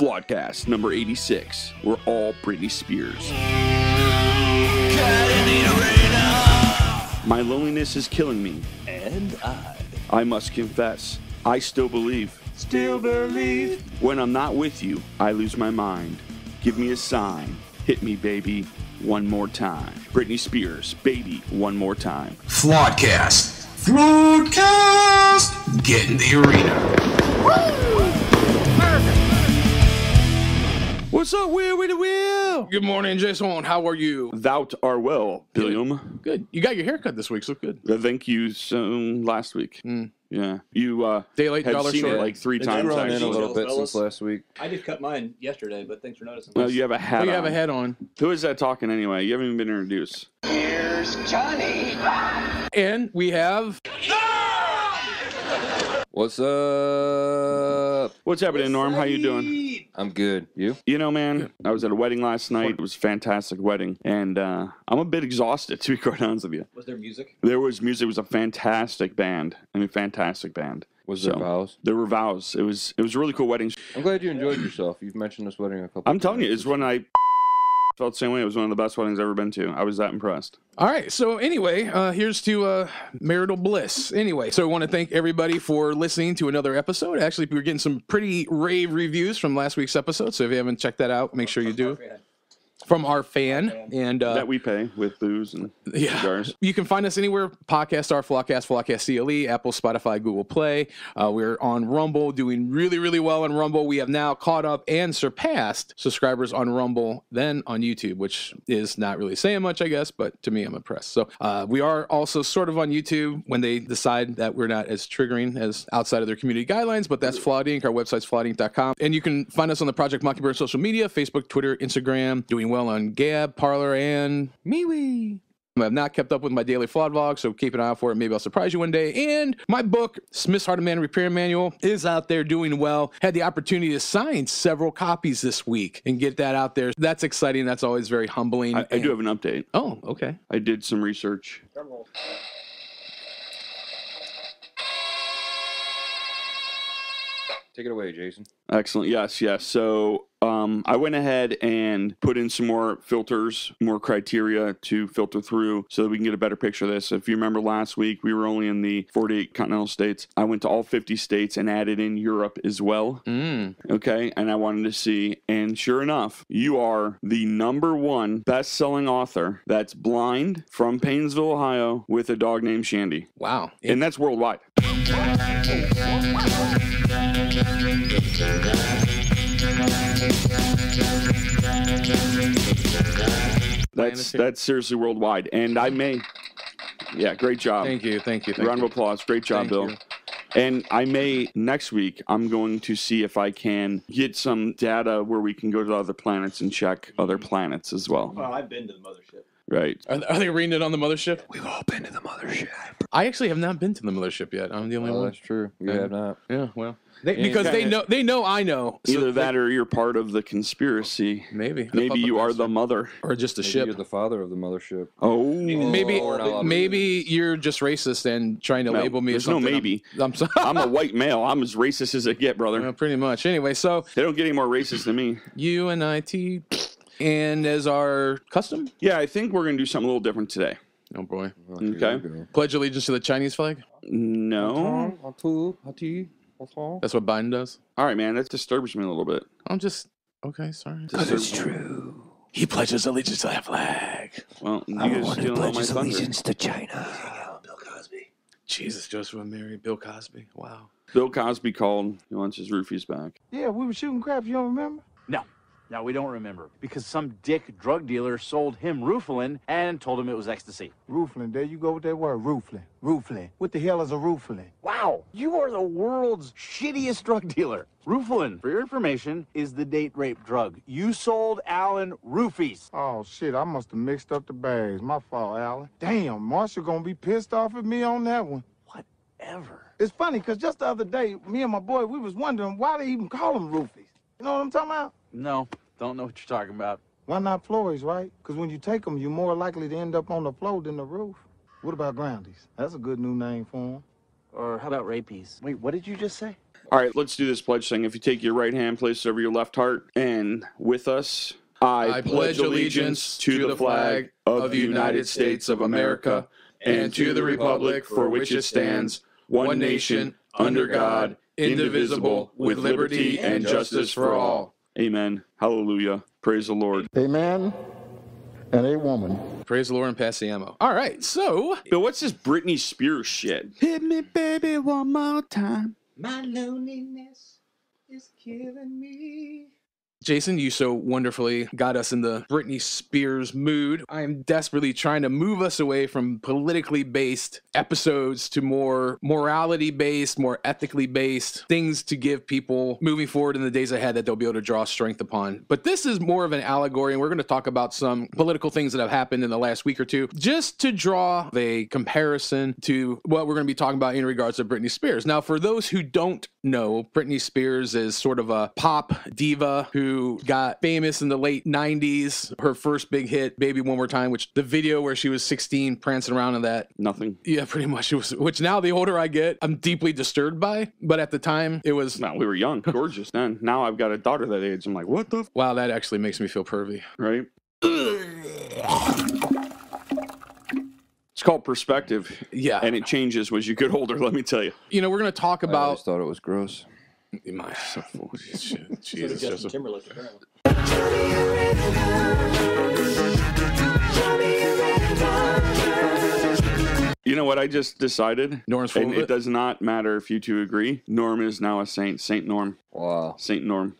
Flawedcast number 86. We're all Britney Spears. My loneliness is killing me. And I must confess, I still believe. still believe. When I'm not with you, I lose my mind. Give me a sign. Hit me, baby, one more time. Britney Spears, baby, one more time. Flawedcast. Flawedcast. Get in the arena. Woo! What's up, Will with the Will? Good morning, Jason. How are you? Thou art well, Billiam. Good. You got your haircut this week, so good. Thank you last week. Yeah. You Daylight had dollar seen short. it like 3 It's times, grown in a actually. little bit Fellas. since last week. I just cut mine yesterday, but thanks for noticing. Well, you have a hat So you on. have a head on. Who is that talking anyway? You haven't even been introduced. Here's Johnny. And we have... What's up? What's happening, Norm? How you doing? I'm good. You? You know, man, I was at a wedding last night. It was a fantastic wedding. And I'm a bit exhausted, to be quite honest with you. Was there music? There was music. It was a fantastic band. I mean, fantastic band. Was there vows? There were vows. It was a really cool wedding. I'm glad you enjoyed yourself. You've mentioned this wedding a couple I'm times. telling you, it's when I felt the same way. It was one of the best weddings I've ever been to. I was that impressed. All right, so anyway, here's to marital bliss. Anyway, so I want to thank everybody for listening to another episode. Actually, we're getting some pretty rave reviews from last week's episode, so if you haven't checked that out, make sure you do. From our fan. And That we pay with booze and cigars. You can find us anywhere. Podcast, our Flawedcast, Flawedcast CLE, Apple, Spotify, Google Play. We're on Rumble, doing really, really well on Rumble. We have now caught up and surpassed subscribers on Rumble than on YouTube, which is not really saying much, I guess, but to me, I'm impressed. So we are also sort of on YouTube when they decide that we're not as triggering as outside of their community guidelines, but that's Flawed Inc. Our website's flawedinc.com. And you can find us on the Project Mockingbird social media, Facebook, Twitter, Instagram, doing well on Gab, Parler, and MeWe. I have not kept up with my daily Flawed vlog, so keep an eye out for it. Maybe I'll surprise you one day. And my book, Smith's Heart of Man Repair Manual, is out there doing well. Had the opportunity to sign several copies this week and get that out there. That's exciting. That's always very humbling. I do have an update. Oh, okay. I did some research. Take it away, Jason. Excellent. Yes. So I went ahead and put in some more filters, more criteria to filter through so that we can get a better picture of this. If you remember last week, we were only in the 48 continental states. I went to all 50 states and added in Europe as well. Okay. And I wanted to see, and sure enough, you are the #1 best-selling author that's blind from Paynesville, Ohio, with a dog named Shandy. Wow. And that's worldwide. That's seriously worldwide, and I may, great job. Thank you. Round of applause. Great job, Bill. You. And I may, next week, I'm going to see if I can get some data where we can go to other planets and check other planets as well. Well, I've been to the mothership. Right. Are they reading it on the mothership? We've all been to the mothership. I actually have not been to the mothership yet. I'm the only one. That's true. You have not. Yeah, well. Because they know I know. So Either that or you're part of the conspiracy. Maybe. Maybe you are the mother. Or just a Maybe ship. you're the father of the mothership. Oh. Maybe you're just racist and trying to label me as there's no something. maybe. I'm sorry. I'm a white male. I'm as racist as it get, brother. Well, pretty much. Anyway, so They don't get any more racist than me. UNIT, and as our custom, Yeah, I think we're going to do something a little different today. oh boy, Okay. pledge allegiance to the Chinese flag. No. That's what Biden does. All right, man. That disturbs me a little bit. I'm just okay. Sorry. It's true. He pledges allegiance to that flag. Well, you guys stealing all my thunder. to China. Bill Cosby. Jesus, Joseph and Mary, Bill Cosby. Wow. Bill Cosby called. He wants his roofies back. Yeah, we were shooting crap, you don't remember? No, we don't remember. Because some dick drug dealer sold him Rooflin and told him it was ecstasy. Roofling, there you go with that word, roofling. Roofling. What the hell is a roofling? Wow, you are the world's shittiest drug dealer. Rooflin, for your information, is the date rape drug. You sold Alan roofies. Oh, shit, I must have mixed up the bags. My fault, Alan. Damn, Marshall gonna be pissed off at me on that one. Whatever. It's funny, because just the other day, me and my boy, we was wondering why they even call them roofies. You know what I'm talking about? No, don't know what you're talking about. Why not floors, right? Because when you take them, you're more likely to end up on the floor than the roof. What about groundies? That's a good new name for them. Or how about rapies? Wait, what did you just say? All right, let's do this pledge thing. If you take your right hand, place it over your left heart, and with us, I pledge allegiance to the flag of the United States of America and to the republic for which it stands, one nation, under God, indivisible, with liberty and justice for all. Amen. Hallelujah. Praise the Lord. A man and a woman. Praise the Lord and pass the ammo. All right, so Bill, what's this Britney Spears shit? Hit me, baby, one more time. My loneliness is killing me. Jason, you so wonderfully got us in the Britney Spears mood. I am desperately trying to move us away from politically based episodes to more morality based, more ethically based things to give people moving forward in the days ahead that they'll be able to draw strength upon. But this is more of an allegory, and we're going to talk about some political things that have happened in the last week or two, just to draw a comparison to what we're going to be talking about in regards to Britney Spears. Now, for those who don't know, Britney Spears is sort of a pop diva who got famous in the late 90s. Her first big hit, Baby One More Time, which the video where she was 16 prancing around in that. Nothing. Yeah, pretty much. It was, which now the older I get, I'm deeply disturbed by. But at the time, it was... No, we were young, gorgeous then. Now I've got a daughter that age. I'm like, what the... Wow, that actually makes me feel pervy. Right? It's called perspective. Yeah. And it changes as you get older, let me tell you. You know, we're going to talk I about... always thought it was gross. My, So Jesus, Justin Joseph. Timberlake, apparently. You know what I just decided? Norm's full And of it it. does not matter if you two agree. Norm is now a saint. Saint Norm. Wow. Saint Norm.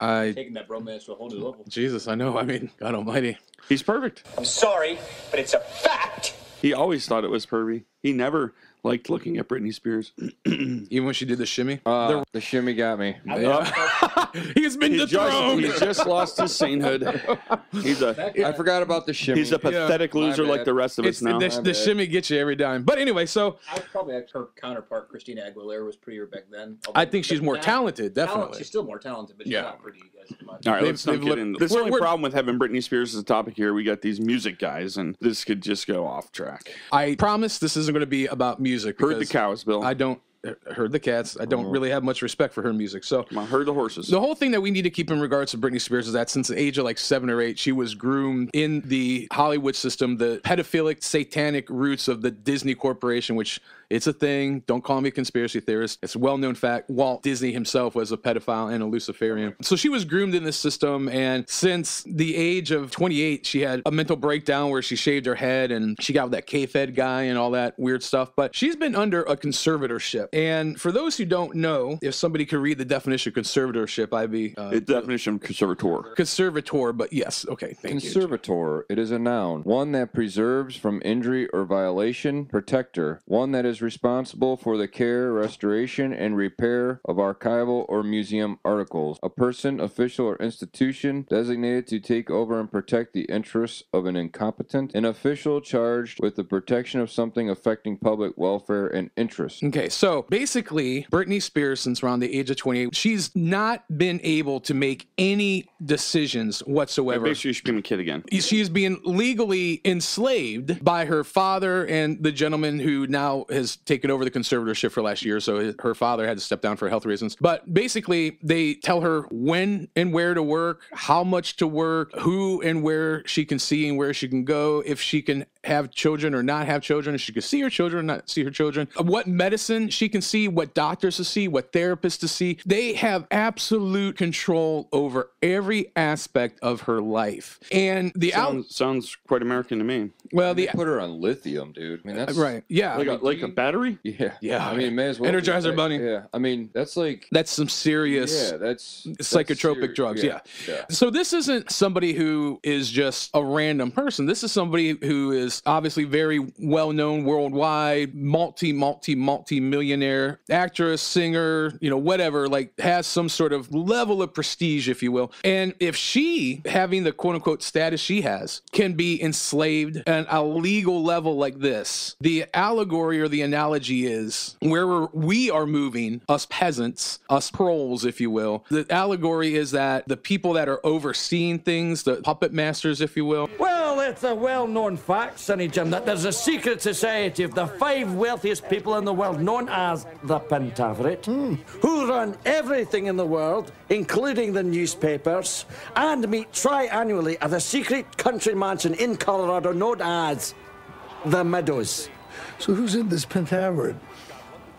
Taking that bromance to a whole new level. Jesus, I know. I mean, God almighty. He's perfect. I'm sorry, but it's a fact. He always thought it was pervy. He never liked looking at Britney Spears. Even when she did the shimmy. The shimmy got me. Yeah. He's been dethroned. He's just lost his sainthood. He's I forgot about the shimmy. a pathetic loser My like bad. the rest of us now. The shimmy gets you every time. But anyway, so I would probably her counterpart, Christina Aguilera, was prettier back then. I think she's more Now- talented, definitely. She's still more talented, but she's Yeah. not pretty, as much. All right, They've- let's not they've get looked- into this. The only we're- problem with having Britney Spears as a topic here, we got these music guys, and this could just go off track. I promise this isn't going to be about music. Heard the because cows, Bill. I don't heard the cats. I don't really have much respect for her music. So Come on, heard the horses. the whole thing that we need to keep in regards to Britney Spears is that since the age of like 7 or 8, she was groomed in the Hollywood system, the pedophilic, satanic roots of the Disney Corporation, which it's a thing. Don't call me a conspiracy theorist. It's a well-known fact. Walt Disney himself was a pedophile and a Luciferian. So she was groomed in this system, and since the age of 28, she had a mental breakdown where she shaved her head and she got with that K-Fed guy and all that weird stuff. But she's been under a conservatorship. And for those who don't know, if somebody could read the definition of conservatorship, I'd be The definition of conservator. conservator, but yes. Okay, thank you. Conservator, it is a noun. One that preserves from injury or violation. Protector, one that is responsible for the care, restoration, and repair of archival or museum articles. A person, official, or institution designated to take over and protect the interests of an incompetent. An official charged with the protection of something affecting public welfare and interest. Okay, so basically, Britney Spears, since around the age of 28, she's not been able to make any decisions whatsoever. Basically, she became a kid again. She's being legally enslaved by her father and the gentleman who now has taken over the conservatorship for last year. So her father had to step down for health reasons. But basically, they tell her when and where to work, how much to work, who and where she can see and where she can go, if she can have children or not have children, if she can see her children or not see her children, what medicine she can see, what doctors to see, what therapists to see. They have absolute control over every aspect of her life. And the Sounds quite American to me. well, They the put her on lithium, dude. I mean, that's right, yeah, Like a battery? Yeah, Yeah. I mean, may as well. be. Energizer Bunny. Yeah, I mean, that's like. that's some serious Yeah, that's psychotropic serious. drugs. Yeah. yeah. So this isn't somebody who is just a random person. This is somebody who is obviously very well known worldwide, multi-millionaire actress, singer, whatever, like has some sort of level of prestige, if you will. And if she, having the quote unquote status she has, can be enslaved at a legal level like this, the allegory or the analogy is where we are moving, us peasants, us proles, if you will. The allegory is that the people that are overseeing things, the puppet masters, if you will. Well, it's a well-known fact, Sonny Jim, that there's a secret society of the 5 wealthiest people in the world known as the Pentaverate, who run everything in the world, including the newspapers, and meet tri-annually at a secret country mansion in Colorado known as the Meadows. So who's in this Pentaverate?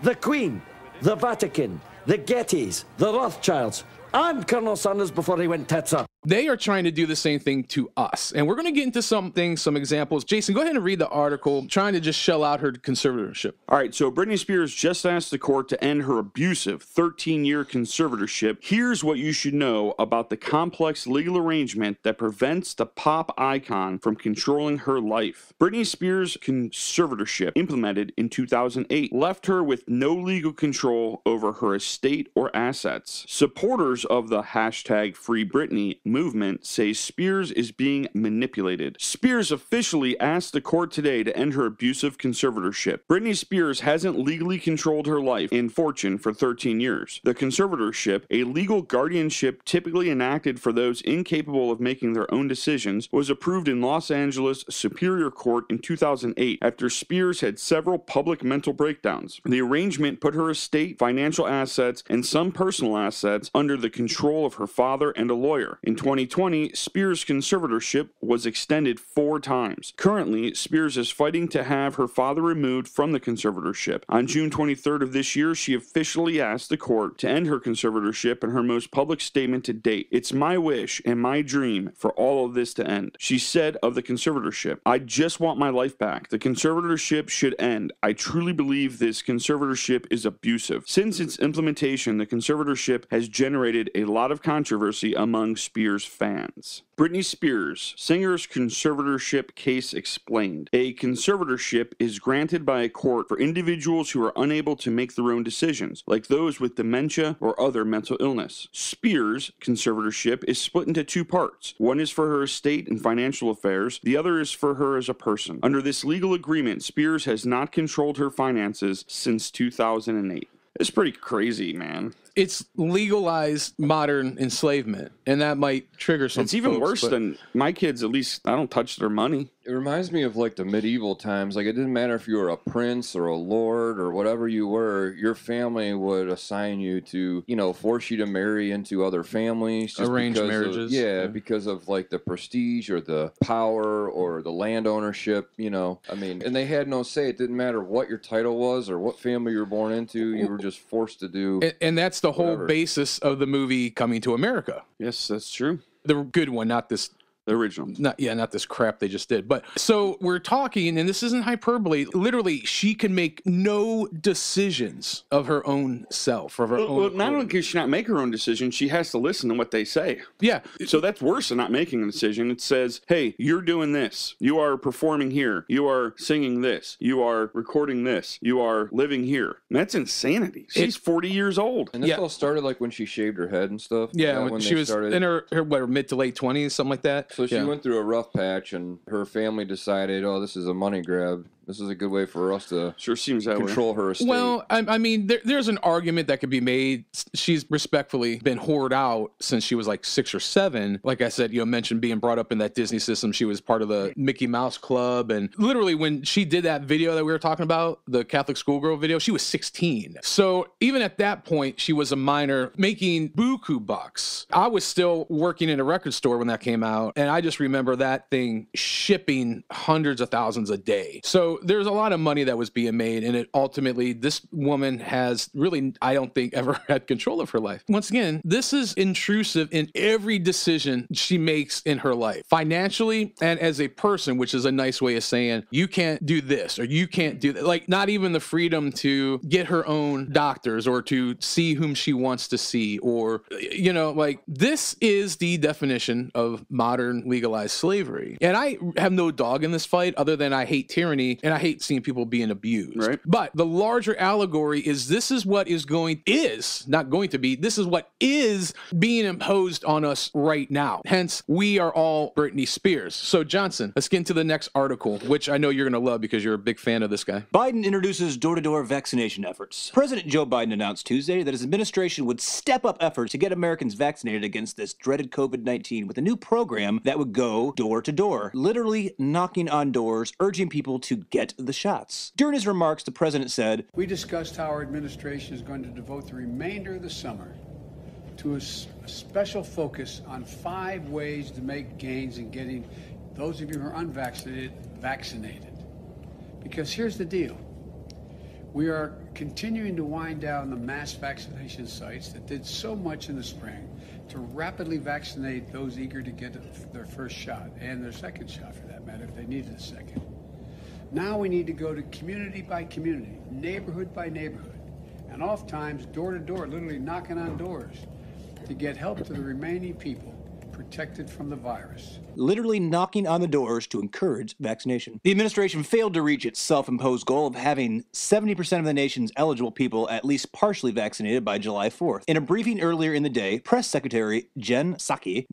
The Queen, the Vatican, the Gettys, the Rothschilds, and Colonel Sanders before he went tits up. They are trying to do the same thing to us. And we're going to get into some examples. Jason, go ahead and read the article, trying to just shell out her conservatorship. All right, so Britney Spears just asked the court to end her abusive 13-year conservatorship. Here's what you should know about the complex legal arrangement that prevents the pop icon from controlling her life. Britney Spears' conservatorship, implemented in 2008, left her with no legal control over her estate or assets. Supporters of the hashtag Free Britney movement say Spears is being manipulated. Spears officially asked the court today to end her abusive conservatorship. Britney Spears hasn't legally controlled her life and fortune for 13 years. The conservatorship, a legal guardianship typically enacted for those incapable of making their own decisions, was approved in Los Angeles Superior Court in 2008 after Spears had several public mental breakdowns. The arrangement put her estate, financial assets, and some personal assets under the control of her father and a lawyer. In 2020, Spears' conservatorship was extended 4 times. Currently, Spears is fighting to have her father removed from the conservatorship. On June 23rd of this year, she officially asked the court to end her conservatorship in her most public statement to date. "It's my wish and my dream for all of this to end," she said of the conservatorship. "I just want my life back. The conservatorship should end. I truly believe this conservatorship is abusive." Since its implementation, the conservatorship has generated a lot of controversy among Spears fans. Britney Spears, singer's conservatorship case explained. A conservatorship is granted by a court for individuals who are unable to make their own decisions, like those with dementia or other mental illness. Spears' conservatorship is split into 2 parts. One is for her estate and financial affairs. The other is for her as a person. Under this legal agreement, Spears has not controlled her finances since 2008. It's pretty crazy, man. It's legalized modern enslavement, and that might trigger some. It's even folks, worse but than my kids. At least I don't touch their money. It reminds me of like the medieval times. Like it didn't matter if you were a prince or a lord or whatever you were, your family would assign you to, force you to marry into other families. Just arranged because marriages. Because of like the prestige or the power or the land ownership, and they had no say. It didn't matter what your title was or what family you were born into. You were just forced to do. And that's the whole whatever. basis of the movie Coming to America. Yes, that's true. The good one, not this. The original. Not this crap they just did. But so we're talking, and this isn't hyperbole. Literally, she can make no decisions of her own self, of her own. Well, not only can she not make her own decision, she has to listen to what they say. Yeah. So that's worse than not making a decision. It says, "Hey, you're doing this. You are performing here. You are singing this. You are recording this. You are living here." And that's insanity. She's 40 years old. And this all started like when she shaved her head and stuff. Yeah, when she they was started. in her mid to late 20s, something like that. So she went through a rough patch, and her family decided, "Oh, this is a money grab. This is a good way for us to seems that control her estate." Well, I mean, there's an argument that could be made. She's respectfully been whored out since she was like 6 or 7. Like I said, mentioned being brought up in that Disney system. She was part of the Mickey Mouse Club. And literally when she did that video that we were talking about, the Catholic schoolgirl video, she was 16. So even at that point, she was a minor making buku bucks. I was still working in a record store when that came out. And I just remember that thing shipping hundreds of thousands a day. So there's a lot of money that was being made, and it ultimately, this woman has really, I don't think, ever had control of her life. Once again, this is intrusive in every decision she makes in her life, financially and as a person, which is a nice way of saying you can't do this or you can't do that. Like, not even the freedom to get her own doctors or to see whom she wants to see, or like, this is the definition of modern legalized slavery. And I have no dog in this fight other than I hate tyranny. and I hate seeing people being abused. Right. But the larger allegory is this is what is not going to be, this is what is being imposed on us right now. Hence, we are all Britney Spears. So, Johnson, let's get into the next article, which I know you're going to love because you're a big fan of this guy. Biden introduces door-to-door vaccination efforts. President Joe Biden announced Tuesday that his administration would step up efforts to get Americans vaccinated against this dreaded COVID-19 with a new program that would go door-to-door, literally knocking on doors, urging people to get the shots. During his remarks, the president said, "We discussed how our administration is going to devote the remainder of the summer to a special focus on 5 ways to make gains in getting those of you who are unvaccinated vaccinated. Because here's the deal. We are continuing to wind down the mass vaccination sites that did so much in the spring to rapidly vaccinate those eager to get their first shot and their second shot, for that matter, if they needed a second. Now we need to go to community by community, neighborhood by neighborhood, and oftentimes door to door, literally knocking on doors to get help to the remaining people protected from the virus." Literally knocking on the doors to encourage vaccination. The administration failed to reach its self-imposed goal of having 70% of the nation's eligible people at least partially vaccinated by July 4th. In a briefing earlier in the day, Press Secretary Jen Psaki,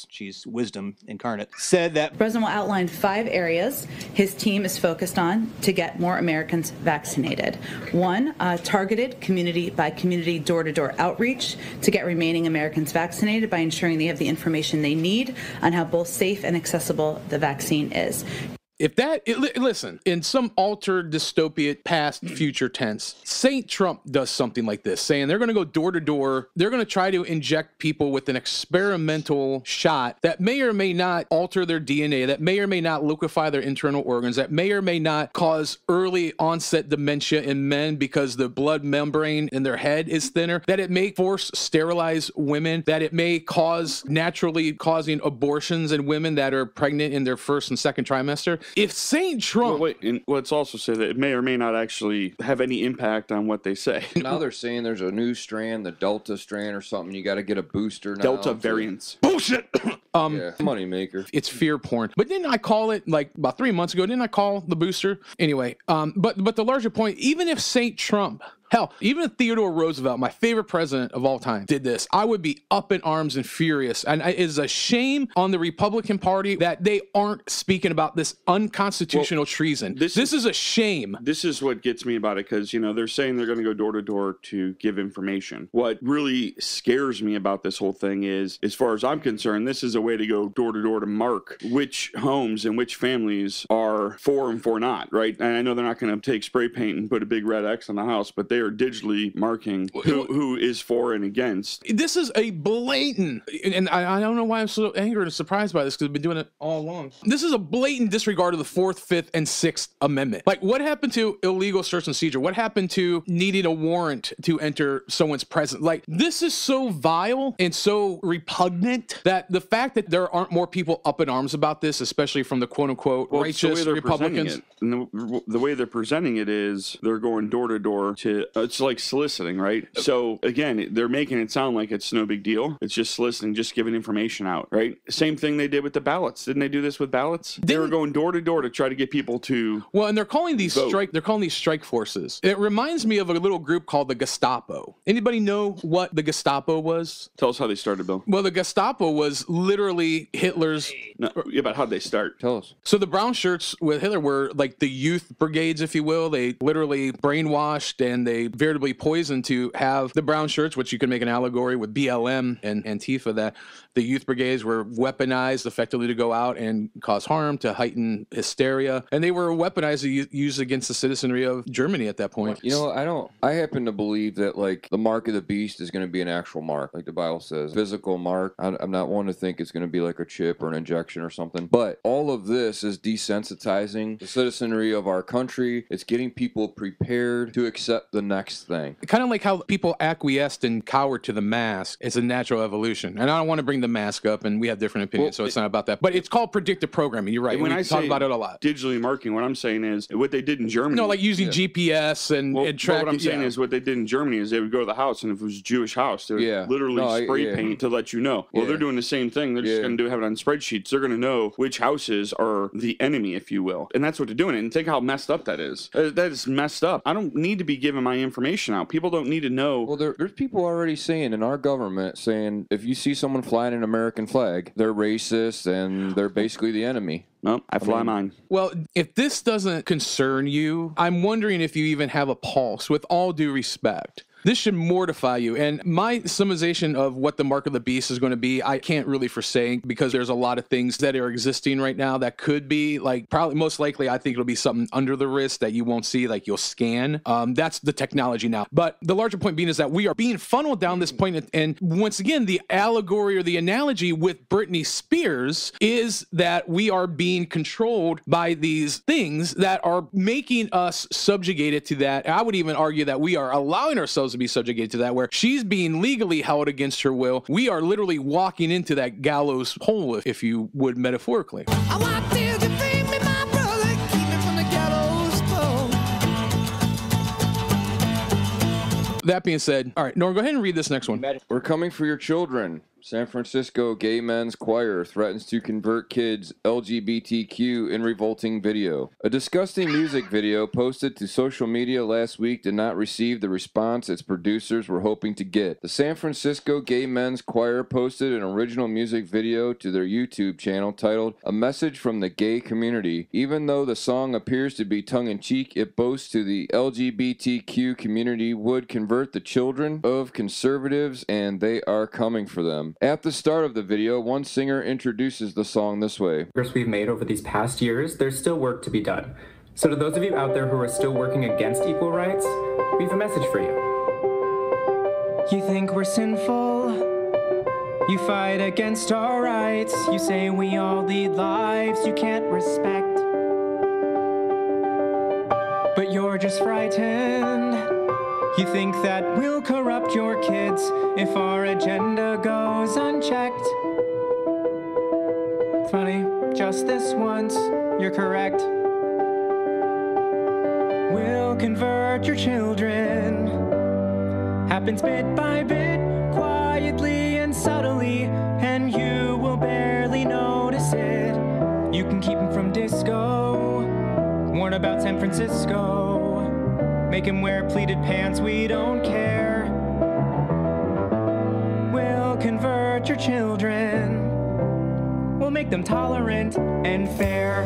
she's wisdom incarnate, said that the President will outline 5 areas his team is focused on to get more Americans vaccinated. 1, targeted community by community door-to-door outreach to get remaining Americans vaccinated by ensuring they have the information they need on how both safe and accessible the vaccine is. Listen, in some altered dystopia past future tense, St. Trump does something like this, saying they're going to go door to door. They're going to try to inject people with an experimental shot that may or may not alter their DNA, that may or may not liquefy their internal organs, that may or may not cause early onset dementia in men because the blood membrane in their head is thinner, that it may force sterilize women, that it may cause naturally causing abortions in women that are pregnant in their first and second trimester. If St. Trump... Well, wait, and let's also say that it may or may not actually have any impact on what they say. Now they're saying there's a new strand, the Delta strand or something. You got to get a booster now. Delta variants. Bullshit! Yeah, moneymaker. It's fear porn. But didn't I call it, like, about 3 months ago, didn't I call the booster? Anyway, but the larger point, even if St. Trump... Hell, even if Theodore Roosevelt, my favorite president of all time, did this, I would be up in arms and furious. And it is a shame on the Republican Party that they aren't speaking about this unconstitutional treason. This is a shame. This is what gets me about it, because, they're saying they're going to go door to door to give information. What really scares me about this whole thing is, as far as I'm concerned, this is a way to go door to door to mark which homes and which families are for and for not, right? And I know they're not going to take spray paint and put a big red X on the house, but they are digitally marking who is for and against. This is a blatant, and I don't know why I'm so angry and surprised by this, because I've been doing it all along. This is a blatant disregard of the 4th, 5th, and 6th Amendment. Like, what happened to illegal search and seizure? What happened to needing a warrant to enter someone's presence? Like, this is so vile and so repugnant that the fact that there aren't more people up in arms about this, especially from the quote-unquote righteous Republicans. And the way they're presenting it is they're going door to door to, it's like soliciting, right? So again, they're making it sound like it's no big deal. It's just soliciting, just giving information out, right? Same thing they did with the ballots. Didn't they do this with ballots? They were going door to door to try to get people to Well, and they're calling these strike forces. It reminds me of a little group called the Gestapo. Anybody know what the Gestapo was? Tell us how they started, Bill. Well, the Gestapo was literally Hitler's... No, about how'd they start? Tell us. So the brown shirts with Hitler were like the youth brigades, if you will. They literally brainwashed and they veritably poisoned to have the brown shirts, which you can make an allegory with BLM and Antifa, that the youth brigades were weaponized effectively to go out and cause harm, to heighten hysteria. And they were weaponized to use against the citizenry of Germany at that point. I happen to believe that, like, the mark of the beast is going to be an actual mark, like the Bible says. Physical mark. I'm not one to think it's going to be like a chip or an injection or something. But all of this is desensitizing the citizenry of our country. It's getting people prepared to accept the next thing. Kind of like how people acquiesced and cowered to the mask. It's a natural evolution. And I don't want to bring the mask up, and we have different opinions, so it's not about that. But it's called predictive programming. You're right. When We I talk say about it a lot. digitally marking, what I'm saying is what they did in Germany. No, like using GPS and tracking. What I'm saying is what they did in Germany is they would go to the house, and if it was a Jewish house, they would literally spray paint to let you know. Well, they're doing the same thing. They're just going to have it on spreadsheets. They're going to know which houses are the enemy, if you will. And that's what they're doing. And think how messed up that is. That is messed up. I don't need to be giving my information out. People don't need to know. Well, there's people already saying in our government saying if you see someone flying an American flag, they're racist and they're basically the enemy. No, I fly mine. Well, if this doesn't concern you, I'm wondering if you even have a pulse, with all due respect. This should mortify you. And my summarization of what the mark of the beast is going to be, I can't really foresee, because there's a lot of things that are existing right now that could be, like, probably most likely, I think it'll be something under the wrist that you won't see, like you'll scan. That's the technology now. But the larger point being is that we are being funneled down this point. And once again, the allegory or the analogy with Britney Spears is that we are being controlled by these things that are making us subjugated to that. I would even argue that we are allowing ourselves to be subjugated to that, where she's being legally held against her will. We are literally walking into that gallows hole, if you would, metaphorically. That being said, all right, Norm, go ahead and read this next one. We're coming for your children. San Francisco Gay Men's Choir threatens to convert kids LGBTQ in revolting video. A disgusting music video posted to social media last week did not receive the response its producers were hoping to get. The San Francisco Gay Men's Choir posted an original music video to their YouTube channel titled A Message from the Gay Community. Even though the song appears to be tongue-in-cheek, it boasts to the LGBTQ community would convert the children of conservatives and they are coming for them. At the start of the video, one singer introduces the song this way. Progress we've made over these past years, there's still work to be done. So to those of you out there who are still working against equal rights, we have a message for you. You think we're sinful? You fight against our rights. You say we all lead lives you can't respect. But you're just frightened. You think that we'll corrupt your kids if our agenda goes unchecked. Funny, just this once, you're correct. We'll convert your children. Happens bit by bit, quietly and subtly, and you will barely notice it. You can keep them from disco, warn about San Francisco. Make him wear pleated pants, we don't care. We'll convert your children. We'll make them tolerant and fair.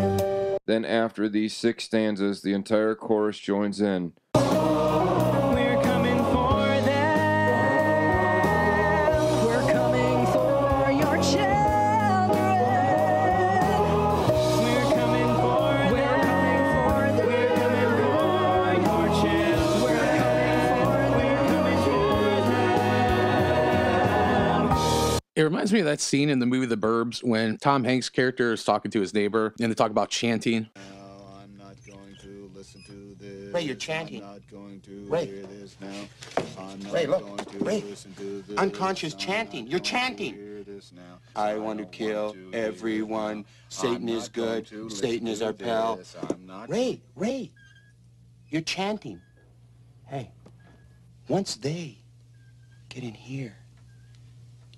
Then after these 6 stanzas, the entire chorus joins in. We're coming for them. We're coming for your children. We're coming for them. We're coming for them. We're coming for your children. We're coming for them. It reminds me of that scene in the movie The Burbs when Tom Hanks' character is talking to his neighbor and they talk about chanting. Ray, you're chanting. Ray. Ray, look. Ray. Unconscious chanting. You're chanting. I want to kill everyone. Satan is good. Satan is our pal. Ray, Ray. You're chanting. Hey, once they get in here,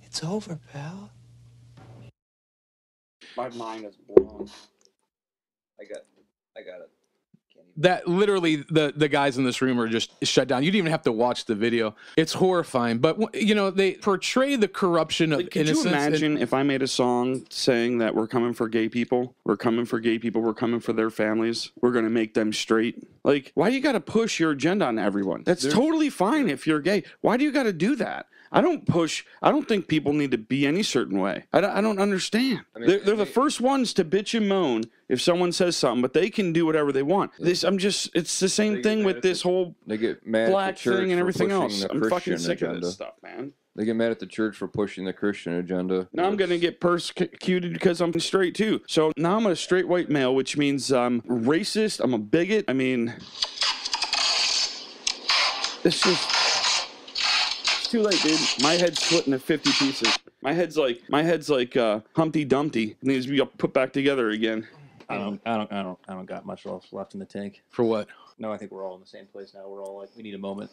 it's over, pal. My mind is blown. I got it. That literally the guys in this room are just shut down. You didn't even have to watch the video. It's horrifying. But, you know, they portray the corruption of innocence. Could you imagine if I made a song saying that we're coming for gay people? We're coming for gay people. We're coming for their families. We're going to make them straight. Like, why do you got to push your agenda on everyone? That's totally fine if you're gay. Why do you got to do that? I don't think people need to be any certain way. I don't understand. I mean, they're the first ones to bitch and moan if someone says something, but they can do whatever they want. It's the same thing with this whole black thing and everything else. I'm fucking sick of this stuff, man. They get mad at the church for pushing the Christian agenda. Now I'm going to get persecuted because I'm straight too. So now I'm a straight white male, which means I'm racist. I'm a bigot. I mean... It's just, it's too late, dude. My head's split into 50 pieces. My head's like Humpty Dumpty. It needs to be put back together again. I don't got much left in the tank. For what? No, I think we're all in the same place now. We're all like, we need a moment.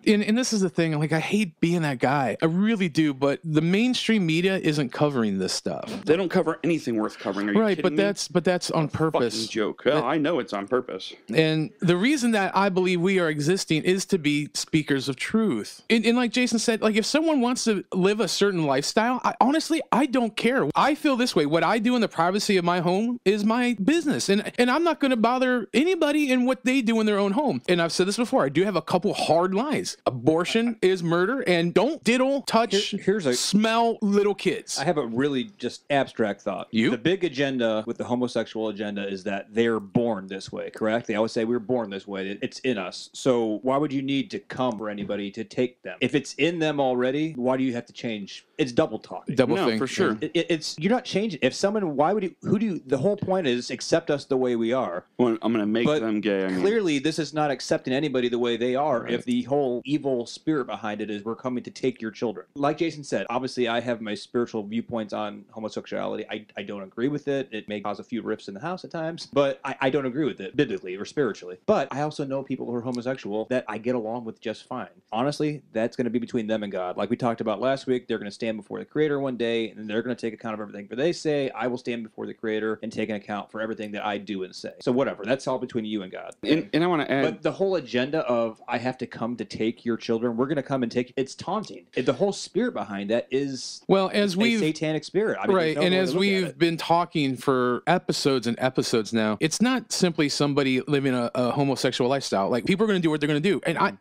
And this is the thing, like, I hate being that guy. I really do, but the mainstream media isn't covering this stuff. They don't cover anything worth covering. Are you right, kidding but me? that's on purpose. Fucking joke. Well, I know it's on purpose. And the reason that I believe we are existing is to be speakers of truth. And like Jason said, like, if someone wants to live a certain lifestyle, honestly, I don't care. I feel this way. What I do in the privacy of my home is my business. And I'm not going to bother anybody in what they do in their own home. And I've said this before. I do have a couple hard lines. Abortion is murder, and don't diddle, touch, smell little kids. I have a really just abstract thought. The big agenda with the homosexual agenda is that they're born this way, correct? They always say we're born this way. It's in us. So why would you need to come for anybody to take them? If it's in them already, why do you have to change? It's double talking. For sure. It's you're not changing. If someone, why would you? The whole point is accept us the way we are. Well, I'm going to make them gay. Clearly, this is not accepting anybody the way they are. Right. If the whole evil spirit behind it is we're coming to take your children. Like Jason said, obviously I have my spiritual viewpoints on homosexuality. I don't agree with it. It may cause a few rifts in the house at times, but I don't agree with it biblically or spiritually. But I also know people who are homosexual that I get along with just fine. Honestly, that's going to be between them and God. Like we talked about last week, they're going to stand before the Creator one day, and they're going to take account of everything that they say. I will stand before the Creator and take an account for everything that I do and say. So whatever, that's all between you and God. And I want to add, but the whole agenda of I have to come to take your children, we're going to come and take, it's taunting. The whole spirit behind that is a satanic spirit. I mean, right, and as we've been talking for episodes and episodes now, it's not simply somebody living a homosexual lifestyle. Like, people are going to do what they're going to do, and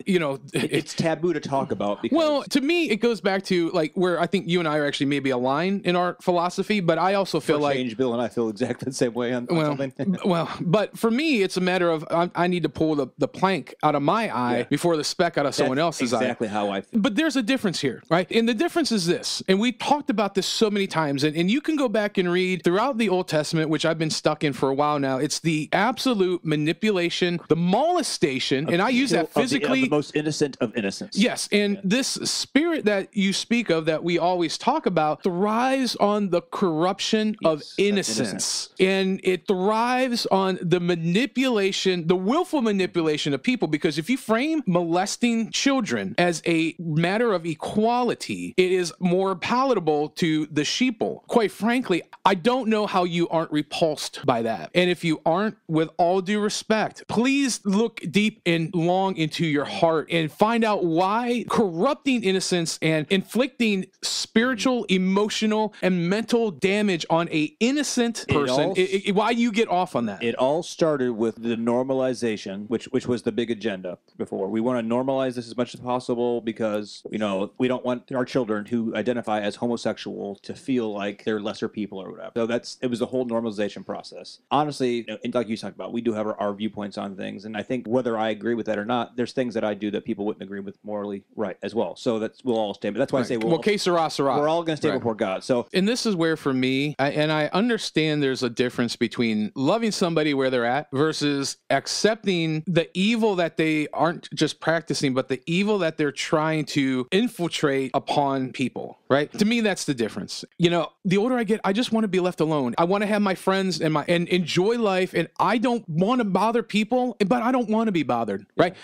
it's taboo to talk about. Because well, to me, it goes back to like where I think you and I are actually maybe aligned in our philosophy, but I also feel like change. Bill and I feel exactly the same way on something. But for me, it's a matter of I need to pull the plank out of my eye before the speck out of someone else's eye. Exactly how I feel. But there's a difference here, right? And the difference is this, and we talked about this so many times, and you can go back and read throughout the Old Testament, which I've been stuck in for a while now. It's the absolute manipulation, the molestation, and I use that physically. The most innocent of innocents. Yes, and this spirit that you speak of, that we always talk about, thrives on the corruption of innocence. And it thrives on the manipulation, the willful manipulation of people, because if you frame molesting children as a matter of equality, it is more palatable to the sheeple. Quite frankly, I don't know how you aren't repulsed by that. And if you aren't, with all due respect, please look deep and long into your heart and find out why corrupting innocence and inflicting spiritual, emotional, and mental damage on a innocent person, why you get off on that. It all started with the normalization, which was the big agenda before. We want to normalize this as much as possible because, we don't want our children who identify as homosexual to feel like they're lesser people or whatever. So it was the whole normalization process. Honestly, and like you talked about, we do have our viewpoints on things, and I think whether I agree with that or not, there's things that I do that people wouldn't agree with morally right as well. So we'll all stand. But that's why I say we're all going to stand before God. So, and this is where, for me, and I understand there's a difference between loving somebody where they're at versus accepting the evil that they aren't just practicing, but the evil that they're trying to infiltrate upon people, right? To me, that's the difference. The older I get, I just want to be left alone. I want to have my friends and enjoy life, and I don't want to bother people, but I don't want to be bothered, right?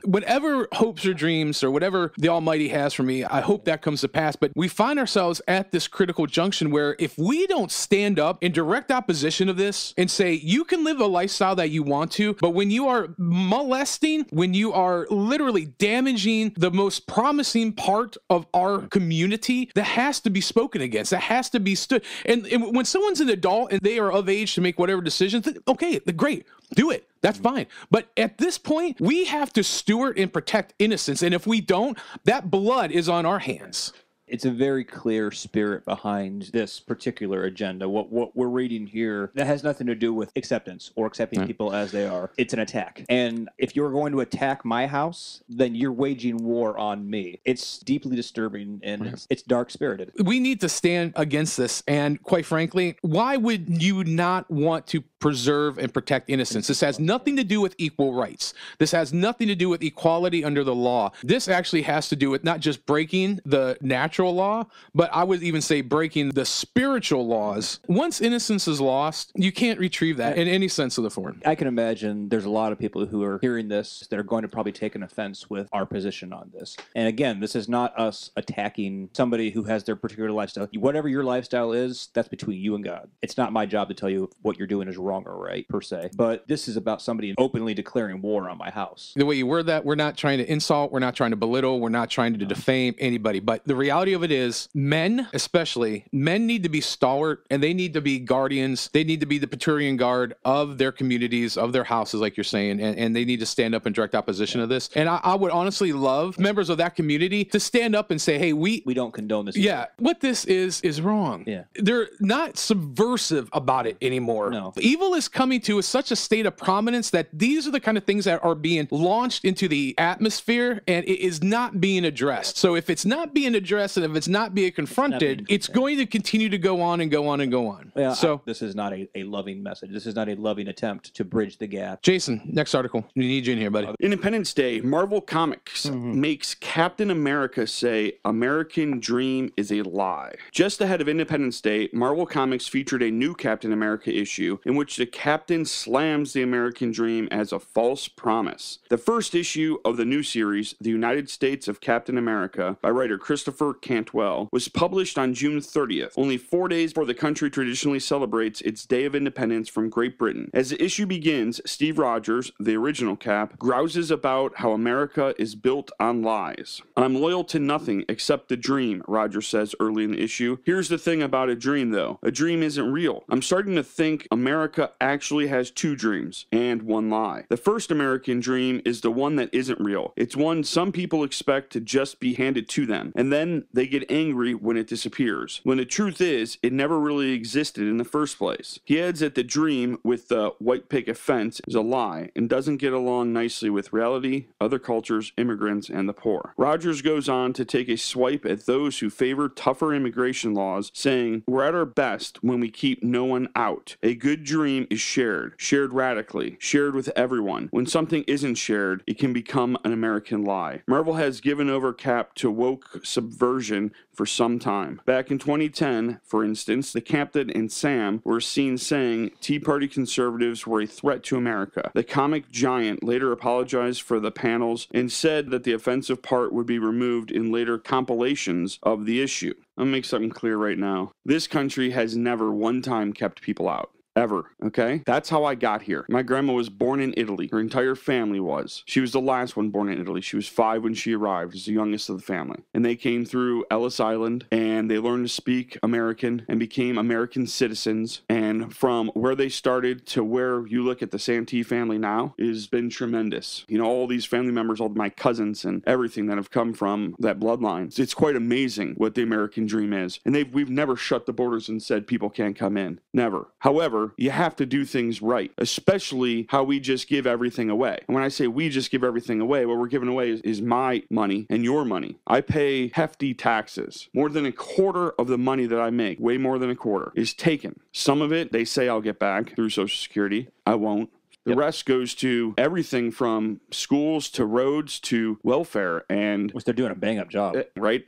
Whatever hopes or dreams or whatever the Almighty has for me, I hope that comes to pass. But we find ourselves at this critical junction where if we don't stand up in direct opposition of this and say, you can live a lifestyle that you want to, but when you are molesting, when you are literally damaging the most promising part of our community, that has to be spoken against. That has to be stood. And when someone's an adult and they are of age to make whatever decisions, okay, great, do it. That's fine. But at this point, we have to steward and protect innocence. And if we don't, that blood is on our hands. It's a very clear spirit behind this particular agenda. What we're reading here, that has nothing to do with acceptance or accepting people as they are. It's an attack. And if you're going to attack my house, then you're waging war on me. It's deeply disturbing, and it's dark-spirited. We need to stand against this. And quite frankly, why would you not want to preserve and protect innocence. This has nothing to do with equal rights. This has nothing to do with equality under the law. This actually has to do with not just breaking the natural law, but I would even say breaking the spiritual laws. Once innocence is lost, you can't retrieve that in any sense of the word. I can imagine there's a lot of people who are hearing this that are going to probably take an offense with our position on this. And again, this is not us attacking somebody who has their particular lifestyle. Whatever your lifestyle is, that's between you and God. It's not my job to tell you what you're doing is wrong or right, per se. But this is about somebody openly declaring war on my house. The way you word that, we're not trying to insult, we're not trying to belittle, we're not trying to defame anybody. But the reality of it is, men, especially, men need to be stalwart, and they need to be guardians. They need to be the Praetorian Guard of their communities, of their houses, like you're saying, and they need to stand up in direct opposition to this. And I would honestly love members of that community to stand up and say, hey, we don't condone this. Yeah, what this is wrong. Yeah. They're not subversive about it anymore. No. Evil is coming to such a state of prominence that these are the kind of things that are being launched into the atmosphere, and it is not being addressed. So if it's not being addressed, and if it's not being confronted, it's going to continue to go on and go on and go on. Yeah, so this is not a loving message. This is not a loving attempt to bridge the gap. Jason, next article. We need you in here, buddy. Independence Day, Marvel Comics makes Captain America say American dream is a lie. Just ahead of Independence Day, Marvel Comics featured a new Captain America issue in which the Captain slams the American dream as a false promise. The first issue of the new series, The United States of Captain America, by writer Christopher Cantwell, was published on June 30th, only 4 days before the country traditionally celebrates its Day of Independence from Great Britain. As the issue begins, Steve Rogers, the original Cap, grouses about how America is built on lies. I'm loyal to nothing except the dream, Rogers says early in the issue. Here's the thing about a dream, though. A dream isn't real. I'm starting to think America actually has two dreams and one lie. The first American dream is the one that isn't real. It's one some people expect to just be handed to them, and then they get angry when it disappears. When the truth is, it never really existed in the first place. He adds that the dream with the white picket fence is a lie and doesn't get along nicely with reality, other cultures, immigrants, and the poor. Rogers goes on to take a swipe at those who favor tougher immigration laws, saying, we're at our best when we keep no one out. A good dream is shared radically, shared with everyone. When something isn't shared, it can become an American lie. Marvel has given over Cap to woke subversion for some time. Back in 2010, for instance, the Captain and Sam were seen saying Tea Party conservatives were a threat to America. The comic giant later apologized for the panels and said that the offensive part would be removed in later compilations of the issue. I'll make something clear right now. This country has never one time kept people out. Ever, okay? That's how I got here. My grandma was born in Italy. Her entire family was. She was the last one born in Italy. She was 5 when she arrived, as the youngest of the family. And they came through Ellis Island, and they learned to speak American and became American citizens. And from where they started to where you look at the Santee family now has been tremendous. You know, all these family members, all my cousins and everything that have come from that bloodline. It's quite amazing what the American dream is. And we've never shut the borders and said people can't come in. Never. However, you have to do things right, especially how we just give everything away. And when I say we just give everything away, what we're giving away is my money and your money. I pay hefty taxes. More than a quarter of the money that I make, way more than a quarter, is taken. Some of it, they say I'll get back through Social Security. I won't. The rest goes to everything from schools to roads to welfare, and which they're doing a bang-up job, right?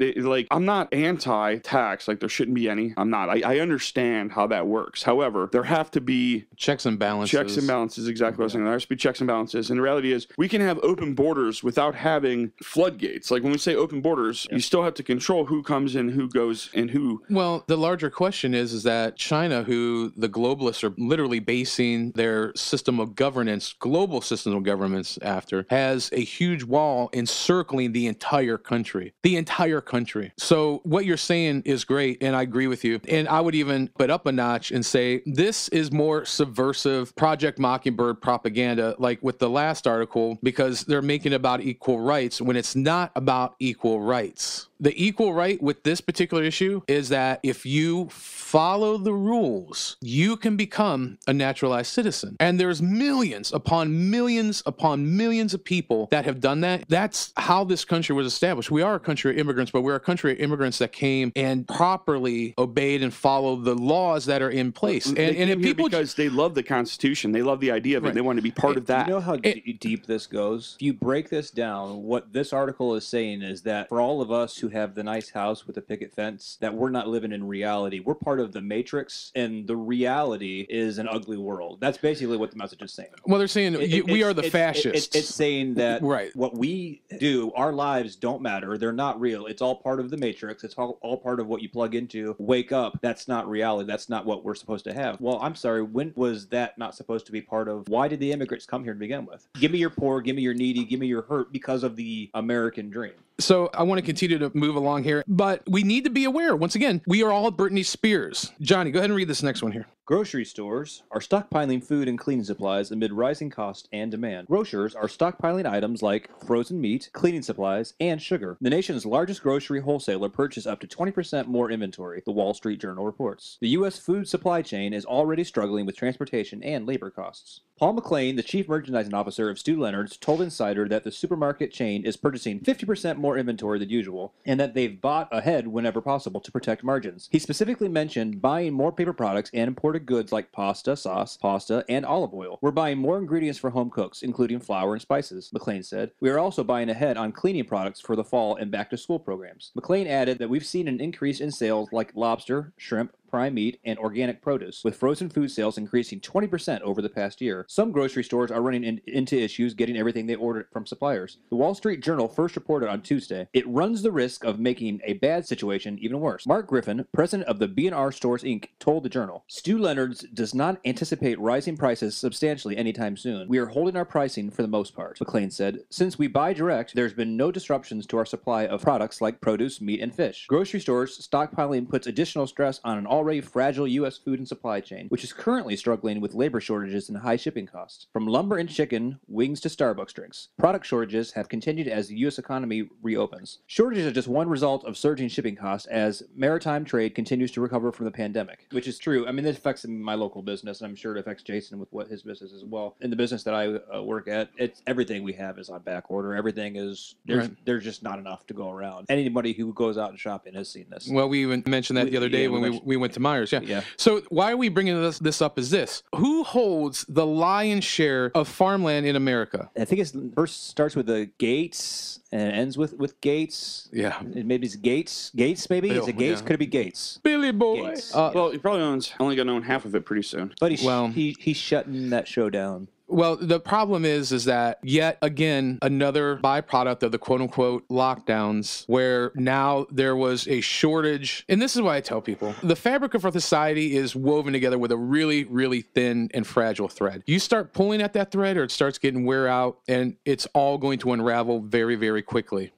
I'm not anti-tax, like there shouldn't be any. I'm not. I understand how that works. However, there have to be checks and balances. Checks and balances, exactly what I was saying. There has to be checks and balances. And the reality is, we can have open borders without having floodgates. Like when we say open borders, you still have to control who comes in, who goes, and who. Well, the larger question is that China, who the globalists are literally basing their system of governance, global system of governments after, has a huge wall encircling the entire country. The entire country. So what you're saying is great, and I agree with you. And I would even put up a notch and say this is more subversive Project Mockingbird propaganda, like with the last article, because they're making it about equal rights when it's not about equal rights. The equal right with this particular issue is that if you follow the rules, you can become a naturalized citizen. And there's millions upon millions upon millions of people that have done that. That's how this country was established. We are a country of immigrants, but we're a country of immigrants that came and properly obeyed and followed the laws that are in place. And if people, because they love the Constitution, they love the idea of it. They want to be part of that. You know how deep this goes? If you break this down, what this article is saying is that for all of us who have the nice house with a picket fence, that we're not living in reality. We're part of the Matrix, and the reality is an ugly world. That's basically what the message is saying. Well, they're saying we are the fascists. It's saying that what we do, our lives don't matter. They're not real. It's all part of the Matrix. It's all part of what you plug into. Wake up. That's not reality. That's not what we're supposed to have. Well, I'm sorry. When was that not supposed to be part of? Why did the immigrants come here to begin with? Give me your poor. Give me your needy. Give me your hurt because of the American dream. So I want to continue to move along here, but we need to be aware. Once again, we are all Britney Spears. Johnny, go ahead and read this next one here. Grocery stores are stockpiling food and cleaning supplies amid rising cost and demand. Grocers are stockpiling items like frozen meat, cleaning supplies, and sugar. The nation's largest grocery wholesaler purchased up to 20% more inventory, the Wall Street Journal reports. The U.S. food supply chain is already struggling with transportation and labor costs. Paul McLean, the chief merchandising officer of Stu Leonard's, told Insider that the supermarket chain is purchasing 50% more inventory than usual, and that they've bought ahead whenever possible to protect margins. He specifically mentioned buying more paper products and imported goods like pasta, sauce, pasta, and olive oil. We're buying more ingredients for home cooks, including flour and spices, McLean said. We are also buying ahead on cleaning products for the fall and back-to-school programs. McLean added that we've seen an increase in sales like lobster, shrimp, prime meat, and organic produce, with frozen food sales increasing 20% over the past year. Some grocery stores are running into issues getting everything they ordered from suppliers. The Wall Street Journal first reported on Tuesday, it runs the risk of making a bad situation even worse. Mark Griffin, president of the B&R Stores Inc., told the Journal, Stu Leonard's does not anticipate rising prices substantially anytime soon. We are holding our pricing for the most part, McLean said. Since we buy direct, there's been no disruptions to our supply of products like produce, meat, and fish. Grocery stores stockpiling puts additional stress on an already fragile U.S. food and supply chain, which is currently struggling with labor shortages and high shipping costs. From lumber and chicken, wings to Starbucks drinks, product shortages have continued as the U.S. economy reopens. Shortages are just one result of surging shipping costs as maritime trade continues to recover from the pandemic, which is true. I mean, this affects my local business, and I'm sure it affects Jason with what his business as well. In the business that I work at, it's everything we have is on back order. Everything is, there's just not enough to go around. Anybody who goes out and shopping has seen this. Well, we even mentioned that the other day when we went to Myers. Yeah. So why are we bringing this up is this. Who holds the lion's share of farmland in America? I think it first starts with the Gates and ends with Gates. Yeah. Maybe it's Gates. Gates, maybe? Is it Gates? Yeah. Could it be Gates? Billy Boy. Well, he probably only going to own half of it pretty soon. But he's shutting that show down. Well, the problem is that yet again, another byproduct of the quote unquote lockdowns, where now there was a shortage. And this is why I tell people the fabric of our society is woven together with a really, really thin and fragile thread. You start pulling at that thread or it starts getting wear out, and it's all going to unravel very, very quickly.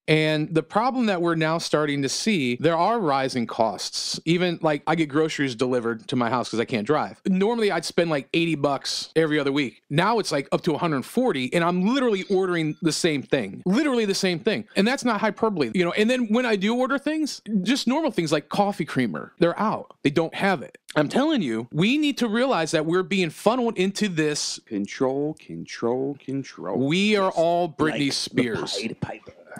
And the problem that we're now starting to see, there are rising costs. Even like I get groceries delivered to my house because I can't drive. Normally I'd spend like $80 every other week. Now it's like up to 140, and I'm literally ordering the same thing. Literally the same thing. And that's not hyperbole, you know. And then when I do order things, just normal things like coffee creamer, they're out. They don't have it. I'm telling you, we need to realize that we're being funneled into this control. We are all Britney Spears.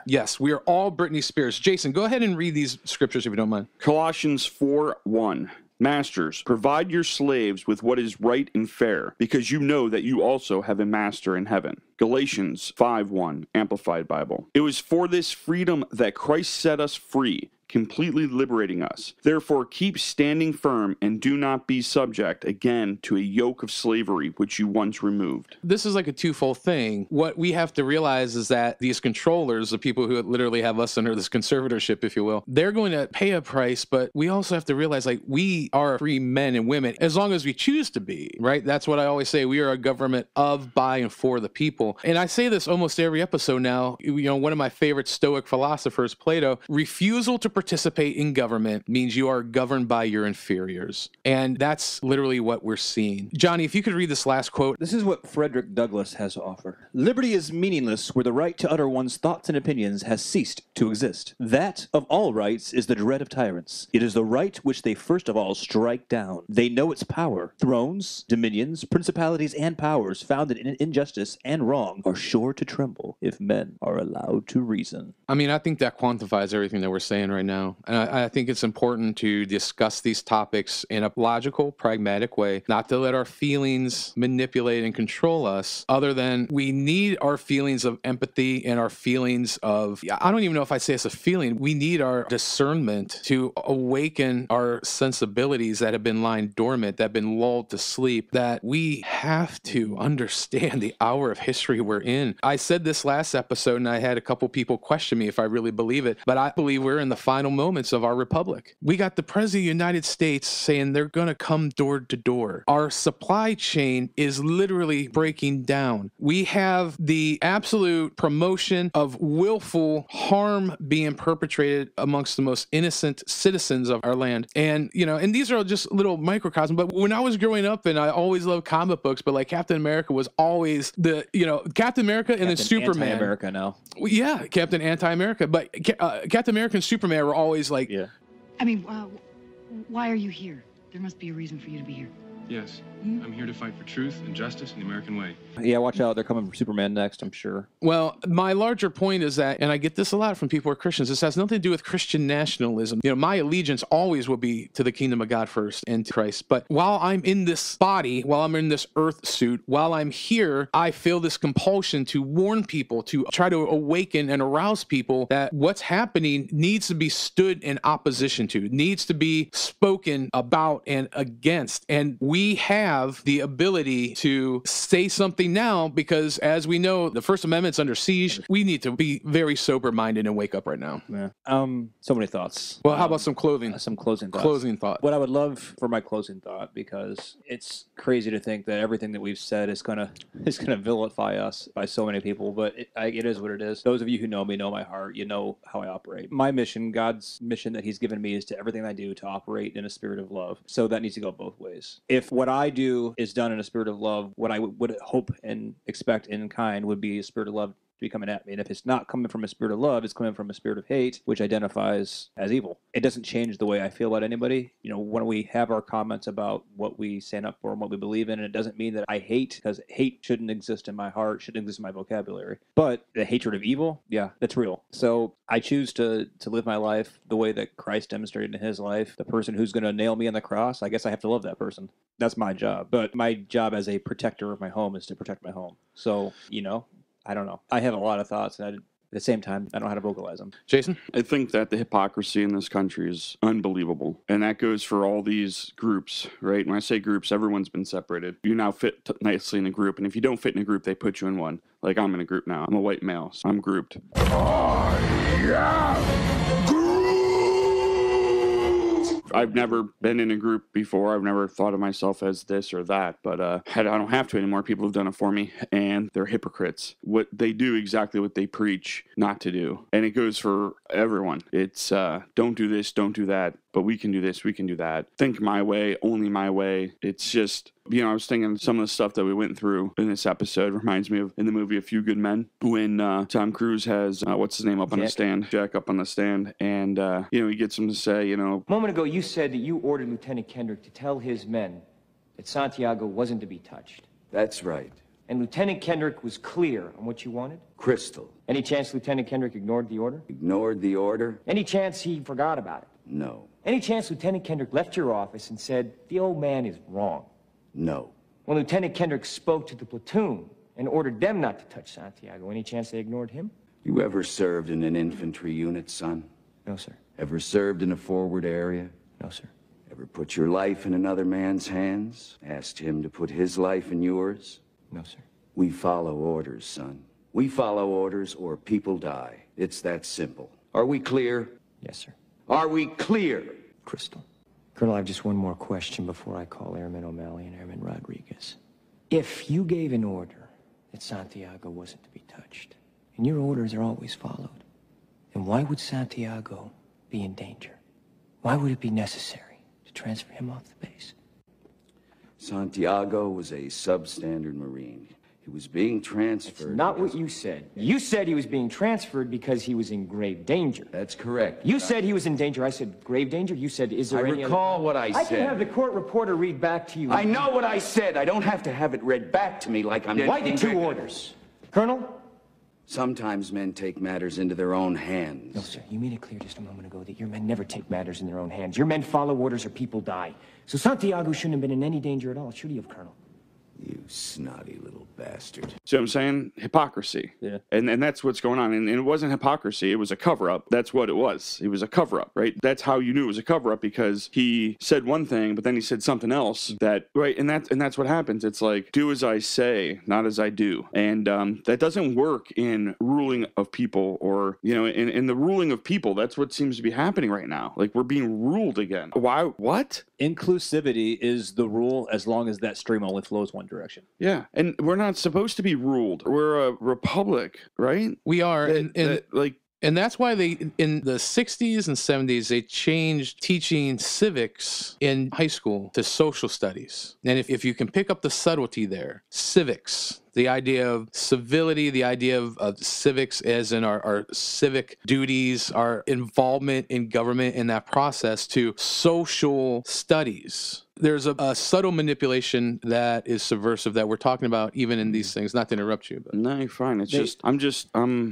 Yes, we are all Britney Spears. Jason, go ahead and read these scriptures if you don't mind. Colossians 4:1. Masters, provide your slaves with what is right and fair, because you know that you also have a master in heaven. Galatians 5:1, Amplified Bible. It was for this freedom that Christ set us free, completely liberating us. Therefore, keep standing firm and do not be subject again to a yoke of slavery which you once removed. This is like a twofold thing. What we have to realize is that these controllers, the people who literally have us under this conservatorship, if you will, they're going to pay a price, but we also have to realize like we are free men and women as long as we choose to be, right? That's what I always say. We are a government of, by, and for the people. And I say this almost every episode now. You know, one of my favorite Stoic philosophers, Plato, refusal to participate in government means you are governed by your inferiors. And that's literally what we're seeing. Johnny, if you could read this last quote. This is what Frederick Douglass has to offer. Liberty is meaningless where the right to utter one's thoughts and opinions has ceased to exist. That, of all rights, is the dread of tyrants. It is the right which they first of all strike down. They know its power. Thrones, dominions, principalities, and powers founded in injustice and wrong are sure to tremble if men are allowed to reason. I mean, I think that quantifies everything that we're saying right now. And I think it's important to discuss these topics in a logical, pragmatic way, not to let our feelings manipulate and control us, other than we need our feelings of empathy and our feelings of, I don't even know if I say it's a feeling, we need our discernment to awaken our sensibilities that have been lying dormant, that have been lulled to sleep, that we have to understand the hour of history we're in. I said this last episode and I had a couple people question me if I really believe it, but I believe we're in the final moments of our republic. We got the President of the United States saying they're going to come door to door. Our supply chain is literally breaking down. We have the absolute promotion of willful harm being perpetrated amongst the most innocent citizens of our land. And, you know, and these are just little microcosms, but when I was growing up, and I always loved comic books, but like Captain America was always the, you know, Captain America and then Superman. Anti-America now. Yeah, Captain Anti-America. But Captain America and Superman were always like... Yeah. I mean, why are you here? There must be a reason for you to be here. Yes, I'm here to fight for truth and justice in the American way. Yeah, watch out. They're coming for Superman next, I'm sure. Well, my larger point is that, and I get this a lot from people who are Christians, this has nothing to do with Christian nationalism. You know, my allegiance always will be to the kingdom of God first and to Christ. But while I'm in this body, while I'm in this earth suit, while I'm here, I feel this compulsion to warn people, to try to awaken and arouse people that what's happening needs to be stood in opposition to, needs to be spoken about and against. And we have the ability to say something now because, as we know, the First Amendment's under siege. We need to be very sober-minded and wake up right now. Yeah. So many thoughts. Well, how about some clothing? Some closing thoughts. Closing thought. What I would love for my closing thought, because it's crazy to think that everything that we've said is gonna vilify us by so many people, but it is what it is. Those of you who know me know my heart. You know how I operate. My mission, God's mission that He's given me, is to everything I do to operate in a spirit of love. So that needs to go both ways. If what I do is done in a spirit of love, what I would hope and expect in kind would be a spirit of love to be coming at me. And if it's not coming from a spirit of love, it's coming from a spirit of hate, which identifies as evil. It doesn't change the way I feel about anybody. You know, when we have our comments about what we stand up for and what we believe in, and it doesn't mean that I hate, because hate shouldn't exist in my heart, shouldn't exist in my vocabulary. But the hatred of evil, yeah, that's real. So I choose to live my life the way that Christ demonstrated in His life. The person who's going to nail me on the cross, I guess I have to love that person. That's my job. But my job as a protector of my home is to protect my home. So, you know, I don't know. I have a lot of thoughts, and at the same time, I don't know how to vocalize them. Jason? I think that the hypocrisy in this country is unbelievable. And that goes for all these groups, right? When I say groups, everyone's been separated. You now fit nicely in a group. And if you don't fit in a group, they put you in one. Like, I'm in a group now. I'm a white male, so I'm grouped. I've never been in a group before. I've never thought of myself as this or that, but I don't have to anymore. People have done it for me, and they're hypocrites. What they do exactly what they preach not to do, and it goes for everyone. It's don't do this, don't do that, but we can do this, we can do that. Think my way, only my way. It's just, you know, I was thinking some of the stuff that we went through in this episode reminds me of in the movie A Few Good Men, when Tom Cruise has, what's his name up on the stand? Jack up on the stand, and, you know, he gets him to say, you know. A moment ago, you said that you ordered Lieutenant Kendrick to tell his men that Santiago wasn't to be touched. That's right. And Lieutenant Kendrick was clear on what you wanted? Crystal. Any chance Lieutenant Kendrick ignored the order? Ignored the order? Any chance he forgot about it? No. Any chance Lieutenant Kendrick left your office and said, the old man is wrong? No. When Lieutenant Kendrick spoke to the platoon and ordered them not to touch Santiago, any chance they ignored him? You ever served in an infantry unit, son? No, sir. Ever served in a forward area? No, sir. Ever put your life in another man's hands? Asked him to put his life in yours? No, sir. We follow orders, son. We follow orders or people die. It's that simple. Are we clear? Yes, sir. Are we clear? Crystal. Colonel, I have just one more question before I call Airman O'Malley and Airman Rodriguez. If you gave an order that Santiago wasn't to be touched, and your orders are always followed, then why would Santiago be in danger? Why would it be necessary to transfer him off the base? Santiago was a substandard Marine. He was being transferred. That's not what you said. You said he was being transferred because he was in grave danger. That's correct. You said he was in danger. I said grave danger. You said, is there any recall what I said. I can have the court reporter read back to you. I know what I said. I don't have to have it read back to me like I'm... Why the 2 orders? Colonel? Sometimes men take matters into their own hands. No, sir. You made it clear just a moment ago that your men never take matters in their own hands. Your men follow orders or people die. So Santiago shouldn't have been in any danger at all, should he have, Colonel? You snotty little bastard. See what I'm saying? Hypocrisy. Yeah. And that's what's going on. And it wasn't hypocrisy. It was a cover-up. That's what it was. It was a cover-up, right? That's how you knew it was a cover-up, because he said one thing, but then he said something else that, right? And that's what happens. It's like, do as I say, not as I do. And that doesn't work in ruling of people, or, you know, in the ruling of people. That's what seems to be happening right now. Like, we're being ruled again. Why? What? Inclusivity is the rule as long as that stream only flows one direction. Yeah, and we're not supposed to be ruled. We're a republic, right? We are, and that's why they, in the 60s and 70s, they changed teaching civics in high school to social studies. And if you can pick up the subtlety there, civics, the idea of civility, the idea of civics as in our civic duties, our involvement in government in that process, to social studies. There's a subtle manipulation that is subversive that we're talking about even in these things. Not to interrupt you, but no, you're fine. It's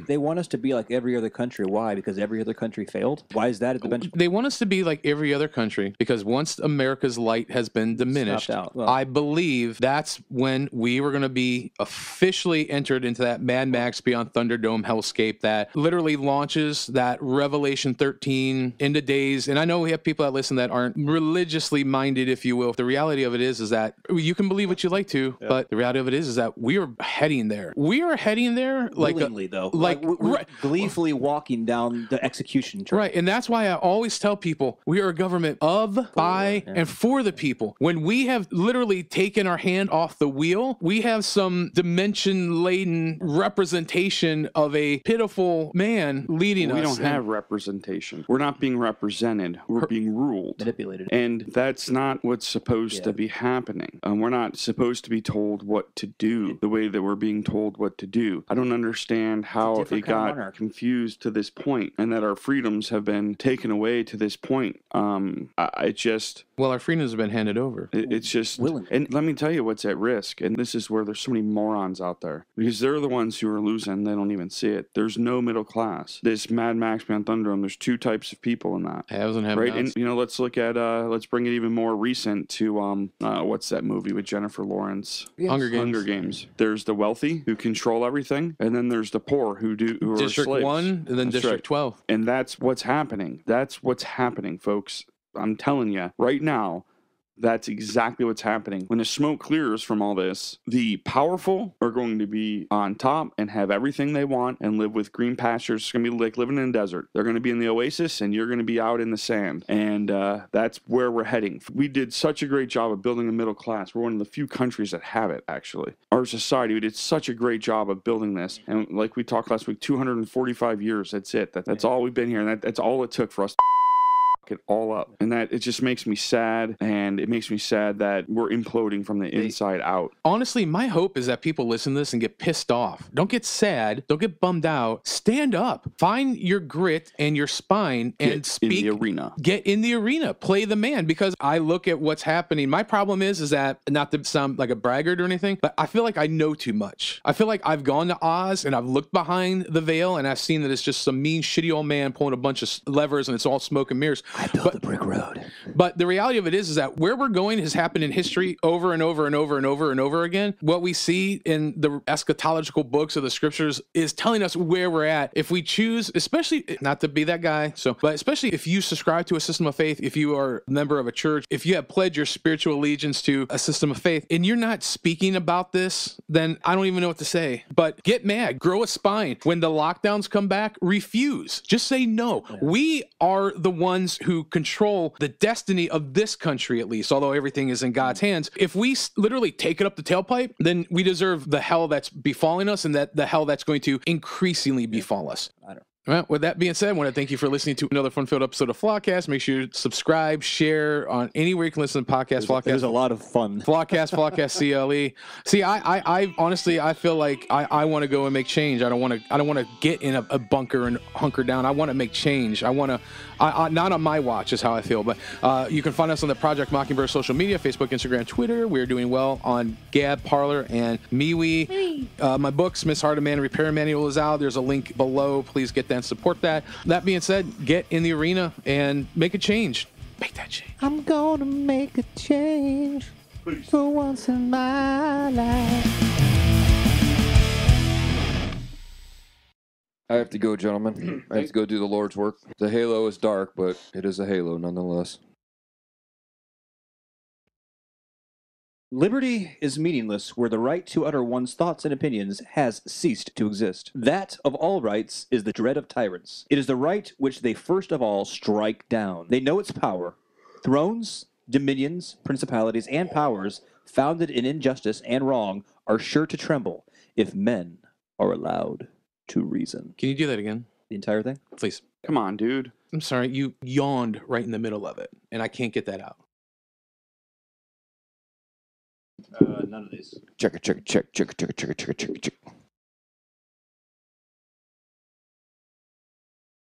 they want us to be like every other country. Why? Because every other country failed? Why is that at the bench? They want us to be like every other country because once America's light has been diminished, I believe that's when we were going to be officially entered into that Mad Max Beyond Thunderdome hellscape that literally launches that Revelation 13 into days. And I know we have people that listen that aren't religiously minded, if you will. The reality of it is that you can believe what you like to, but the reality of it is that we are heading there. We are heading there, willingly, though. Like we're gleefully walking down the execution track. Right, and that's why I always tell people we are a government of, by, and for the people. When we have literally taken our hand off the wheel, we have some dimension-laden representation of a pitiful man leading us. We don't have representation. We're not being represented. We're being ruled. Manipulated. And that's not what's supposed to be happening. We're not supposed to be told what to do the way that we're being told what to do. I don't understand how it got confused to this point and that our freedoms have been taken away to this point. Well, our freedoms have been handed over. It's just, and let me tell you what's at risk. And this is where there's so many morons out there because they're the ones who are losing. They don't even see it. There's no middle class. This Mad Max Beyond Thunderdome, there's 2 types of people in that. Right? And, you know, let's look at, let's bring it even more recent to what's that movie with Jennifer Lawrence? Hunger Games. There's the wealthy who control everything, and then there's the poor who are District slaves. 1 and then District 12. And that's what's happening. That's what's happening, folks. I'm telling you right now. That's exactly what's happening. When the smoke clears from all this, the powerful are going to be on top and have everything they want and live with green pastures. It's going to be like living in a desert. They're going to be in the oasis and you're going to be out in the sand. And that's where we're heading. We did such a great job of building a middle class. We're one of the few countries that have it, actually. Our society, we did such a great job of building this. And like we talked last week, 245 years, that's it. That's all we've been here. And that's all it took for us to it all up. And that it just makes me sad, and it makes me sad that we're imploding from the inside out. Honestly, my hope is that people listen to this and get pissed off. Don't get sad, don't get bummed out. Stand up, find your grit and your spine and speak in the arena. Get in the arena, play the man, because I look at what's happening. My problem is that, not to sound like a braggart or anything, but I feel like I know too much. I feel like I've gone to Oz and I've looked behind the veil and I've seen that it's just some mean shitty old man pulling a bunch of levers and it's all smoke and mirrors. I built the brick road. But the reality of it is that where we're going has happened in history over and over and over and over and over again. What we see in the eschatological books of the scriptures is telling us where we're at. If we choose, especially not to be that guy, but especially if you subscribe to a system of faith, if you are a member of a church, if you have pledged your spiritual allegiance to a system of faith, and you're not speaking about this, then I don't even know what to say. But get mad, grow a spine. When the lockdowns come back, refuse. Just say no. Yeah. We are the ones who control the destiny of this country, at least, although everything is in God's hands. If we literally take it up the tailpipe, then we deserve the hell that's befalling us and that the hell that's going to increasingly befall us. Well, with that being said, I want to thank you for listening to another fun-filled episode of Flawedcast. Make sure you subscribe, share on anywhere you can listen to podcasts. Flawedcast. It was a lot of fun. Flawedcast, CLE. See, I honestly, I feel like I want to go and make change. I don't want to get in a bunker and hunker down. I want to make change. I not on my watch is how I feel. But you can find us on the Project Mockingbird social media: Facebook, Instagram, Twitter. We're doing well on Gab, Parler, and MeWe. My books, Miss Heart of Man Repair Manual, is out. There's a link below. Please get that and support that. That being said, get in the arena and make a change. Make that change. I'm gonna make a change for once in my life. I have to go, gentlemen. I have to go do the Lord's work. The halo is dark, but it is a halo nonetheless. Liberty is meaningless where the right to utter one's thoughts and opinions has ceased to exist. That, of all rights, is the dread of tyrants. It is the right which they first of all strike down. They know its power. Thrones, dominions, principalities, and powers founded in injustice and wrong are sure to tremble if men are allowed to reason. Can you do that again? The entire thing? Please. Come on, dude. I'm sorry, you yawned right in the middle of it, and I can't get that out. None of these. Check.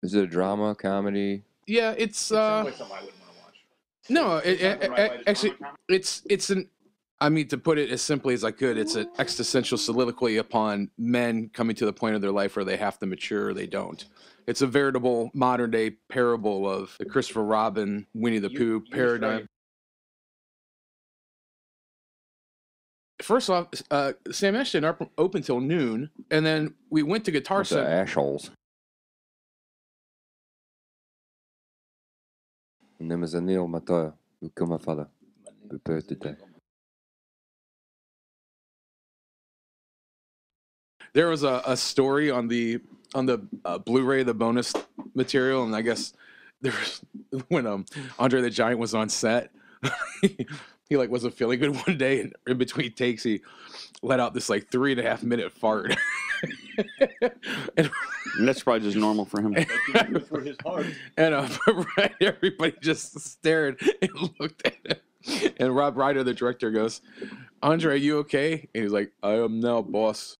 Is it a drama, comedy? Yeah, it's sounds like something I wouldn't want to watch. No, actually, it's an. I mean, to put it as simply as I could, it's an existential soliloquy upon men coming to the point of their life where they have to mature or they don't. It's a veritable modern day parable of the Christopher Robin, Winnie the Pooh paradigm. First off, Sam Ash didn't open till noon, and then we went to Guitar Center. Ashholes. My name is Anil Matoya. You come, my father. Prepare to die. There was a story on the Blu-ray, the bonus material, and I guess there was when Andre the Giant was on set. He like wasn't feeling good one day, and in between takes, he let out this like 3.5 minute fart. And that's probably just normal for him. For his heart. And right, everybody just stared and looked at him. And Rob Ryder, the director, goes, "Andre, are you okay?" And he's like, "I am now, boss."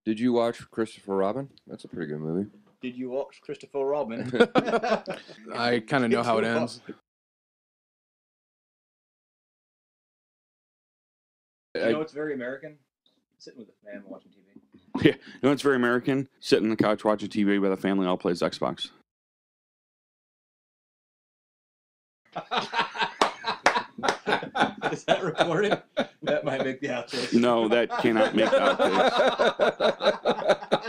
Did you watch Christopher Robin? That's a pretty good movie. Did you watch Christopher Robin? I kind of know how it ends. You know it's very American? Sitting with a fan watching TV. Yeah, you know it's very American? Sitting on the couch watching TV with a family all plays Xbox. Is that recorded? That might make the outtakes. No, that cannot make outtakes.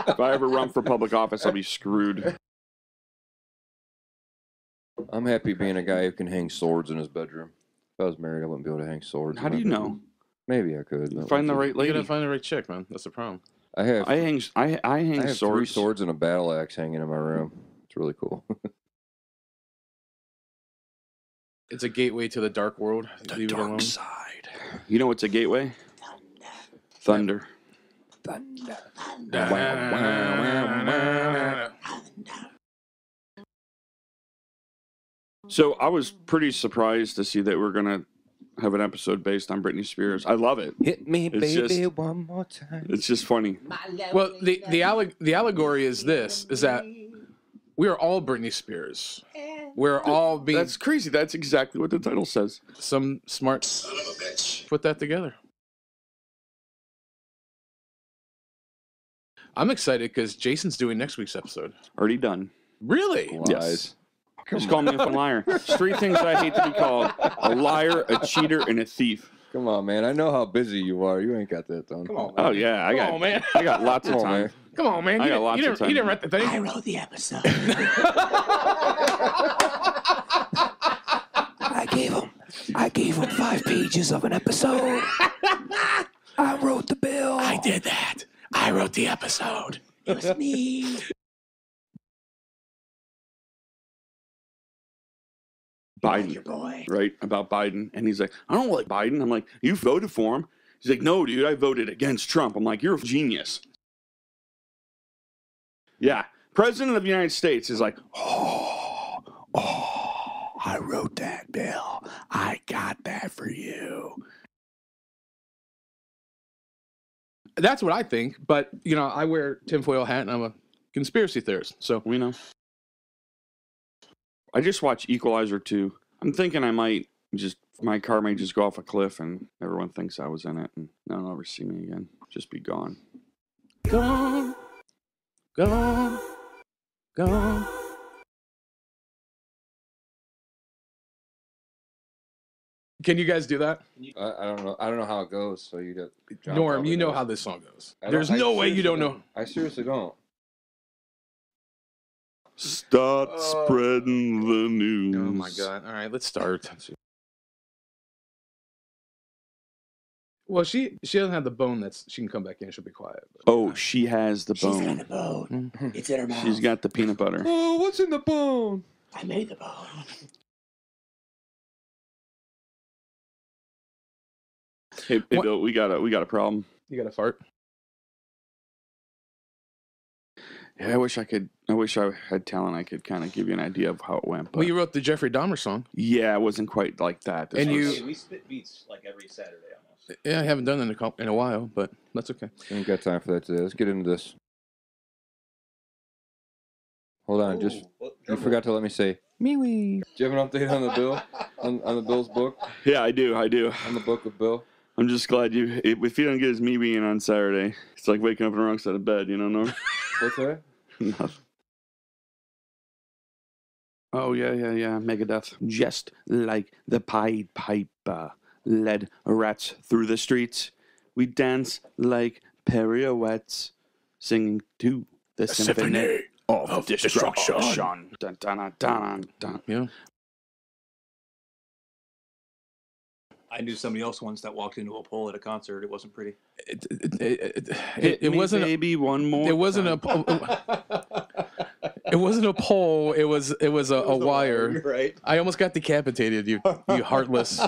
If I ever run for public office, I'll be screwed. I'm happy being a guy who can hang swords in his bedroom. If I was married, I wouldn't be able to hang swords. How do you know? Maybe I could. Find the right You lady. gotta find the right chick, man. That's the problem. I have. I hang I have swords. 3 swords and a battle axe hanging in my room. It's really cool. It's a gateway to the dark world. Leave it alone. Side. You know what's a gateway? Thunder. So I was pretty surprised to see that we're gonna have an episode based on Britney Spears. I love it. Hit me, It's baby, just- one more time. It's just funny. Well, the allegory is this: is that we are all Britney Spears. We're all being. That's crazy. That's exactly what the title says. Some smart put that together. I'm excited because Jason's doing next week's episode. Already done. Really? Yes. Just call me a liar. There's 3 things I hate to be called: a liar, a cheater, and a thief. Come on, man. I know how busy you are. You ain't got that done. Come on, man. Oh yeah, I got. on, man. I got lots of Come on, time. man. Come on, man. I got lots of time. You didn't write the thing. I wrote the episode. I gave him 5 pages of an episode. I wrote the bill. I did that. I wrote the episode. It was me. Biden, right? About Biden. And he's like, I don't like Biden. I'm like, you voted for him. He's like, no, dude, I voted against Trump. I'm like, you're a genius. Yeah. President of the United States is like, I wrote that bill. I got that for you. That's what I think. But, you know, I wear tinfoil hat and I'm a conspiracy theorist. So we know. I just watched Equalizer 2. I'm thinking I might my car may just go off a cliff and everyone thinks I was in it and no one will ever see me again. Just be gone. Gone. Gone. Gone. Can you guys do that? I don't know. I don't know how it goes. So you got Norm. You know how this song goes. There's no way you don't know. I seriously don't. Start spreading the news. Oh my God! All right, let's start. Well, she doesn't have the bone that's she can come back in. She'll be quiet. Oh, she has the bone. She's got the bone. It's in her mouth. She's got the peanut butter. Oh, what's in the bone? I made the bone. Hey Bill, we got a problem. You got a fart? Yeah, I wish I had talent. I could kind of give you an idea of how it went. But Well, you wrote the Jeffrey Dahmer song. yeah, it wasn't quite like that. This was- We spit beats like every Saturday almost. Yeah, I haven't done it in a while, but that's okay. I ain't got time for that today. Let's get into this. Hold on, you forgot to let me say me-wee. Do you have an update on the bill? on the Bill's book? Yeah, I do. On the book of Bill? I'm just glad if you don't get his me being on Saturday, it's like waking up in the wrong side of bed, you know, Norm? What's that? Nothing. Oh, yeah, Megadeth. Just like the Pied Piper led rats through the streets, we dance like pirouettes, singing to the symphony of destruction. Dun, dun, dun, dun. Yeah. I knew somebody else once that walked into a pole at a concert. It wasn't pretty. It wasn't maybe one more. It wasn't It wasn't a pole. It was a wire. Right. I almost got decapitated. You heartless.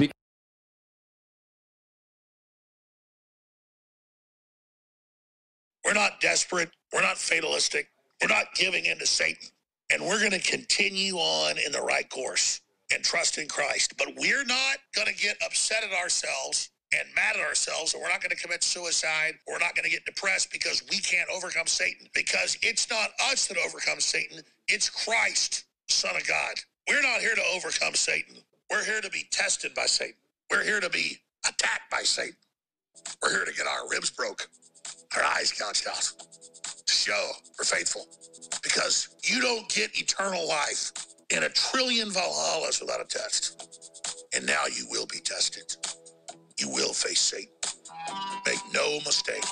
We're not desperate. We're not fatalistic. We're not giving in to Satan. And we're going to continue on in the right course and trust in Christ. But we're not going to get upset at ourselves and mad at ourselves, and we're not going to commit suicide. We're not going to get depressed because we can't overcome Satan, because it's not us that overcomes Satan. It's Christ, Son of God. We're not here to overcome Satan. We're here to be tested by Satan. We're here to be attacked by Satan. We're here to get our ribs broke, our eyes gouged out, to show we're faithful. Because you don't get eternal life in a trillion Valhallas without a test. And now you will be tested. You will face Satan. Make no mistake.